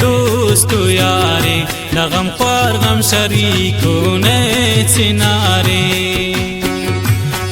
दोस्तों यारे न गम ख्वार गम शरीकों ने चिनारे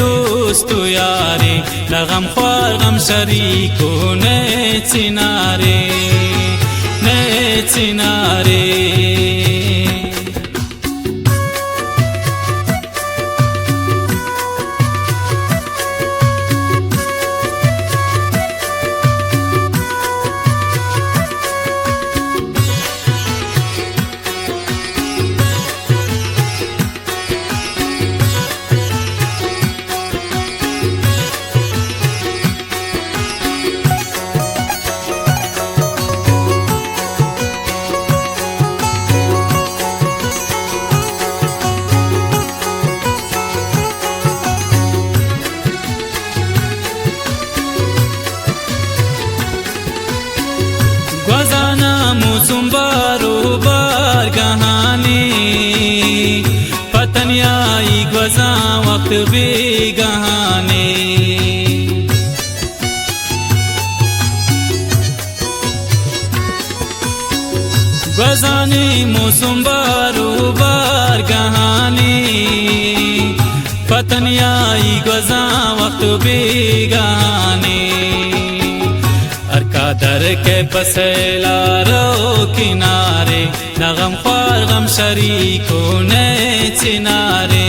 दोस्तों यारे न गम ख्वार गम शरीकों ने चिनारे गजाना मौसम बारो बार गहाने पतनियाई गजा वक्त बेगहाने गजाने मौसम बारो बार गहाने पतनियाई गजा वक्त बेगहाने दर के पसेला रो किनारे न गम ख्वार गम शरीकों ने चिनारे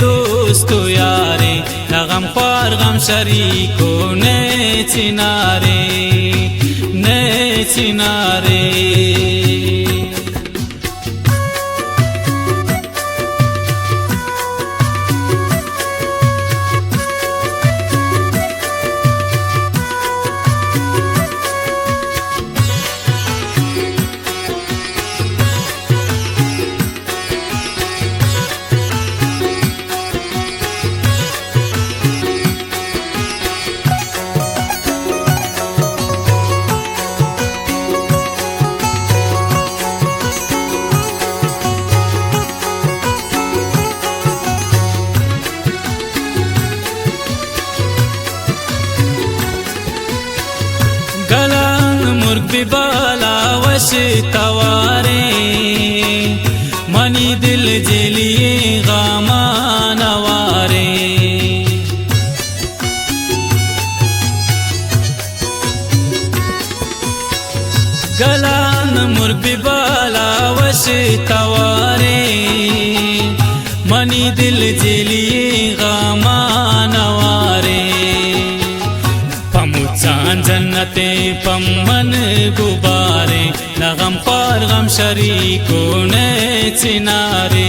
दोस्तों यारे न गम ख्वार गम शरीकों ने चिनारे बिबाला वश तवारे मनी दिल जलिए गामा नवारे गलान मुर्बिबाला वश तवारे मनी दिल जलिए गामा नवारे पमुचान जन्नते पम्मन गुबारे न गम ख्वार गम शरीकों ने चिनारे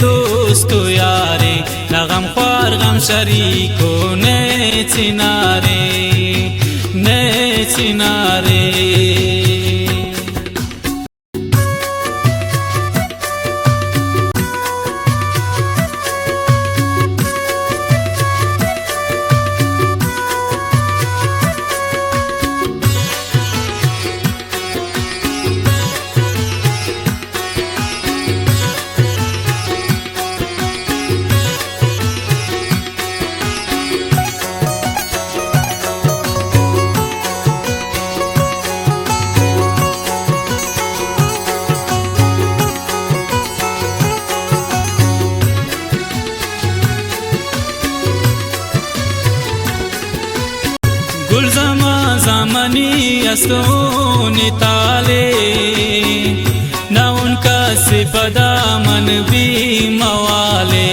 दोस्तों यारे न गम ख्वार गम शरीकों ने चिनारे गुलजमा ज़मानी असोनी ताले न उनका सिपदा मन भी मवाले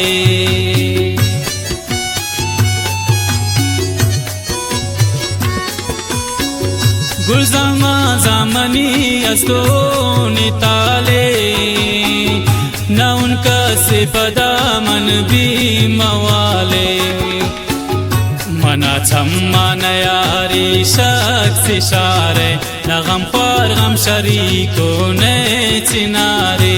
गुलजमा ज़मानी असोनी ताले न उनका सिपदा मन भी मवाले मना छम्मा नयारी शख्स इशारे न गम ख्वार गम शरीकों ने चिनारे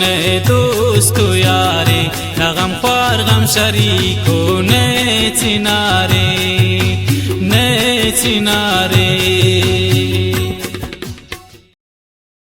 ने दोस्तों यारे न गम ख्वार गम शरीकों ने चिनारे